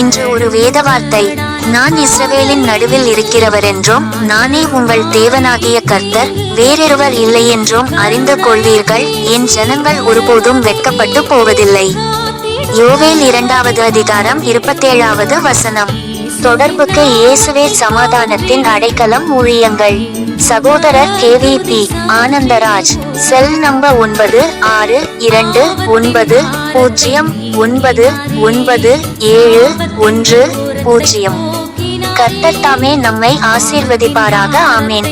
இன்று ஒரு வேத வார்த்தை. நான் இஸ்ரவேலின் நடுவில் இருக்கிறவரென்றும் நானே உங்கள் தேவனாகிய கர்த்தர், வேறொருவர் இல்லை என்றும் அறிந்து கொள்வீர்கள். என் ஜனங்கள் ஒருபோதும் வெட்கப்பட்டு போவதில்லை. யோவேல் 2வது அதிகாரம் 27வது வசனம். தொடர்புக்கு இயேசுவே சமாதானத்தின் அடைக்கலம். ஊழியங்கள். சகோதரர் KVP ஆனந்தராஜ். Cell number 9620999710. கர்த்தர் தாமே நம்மை ஆசீர்வதிப்பாராக. ஆமேன்.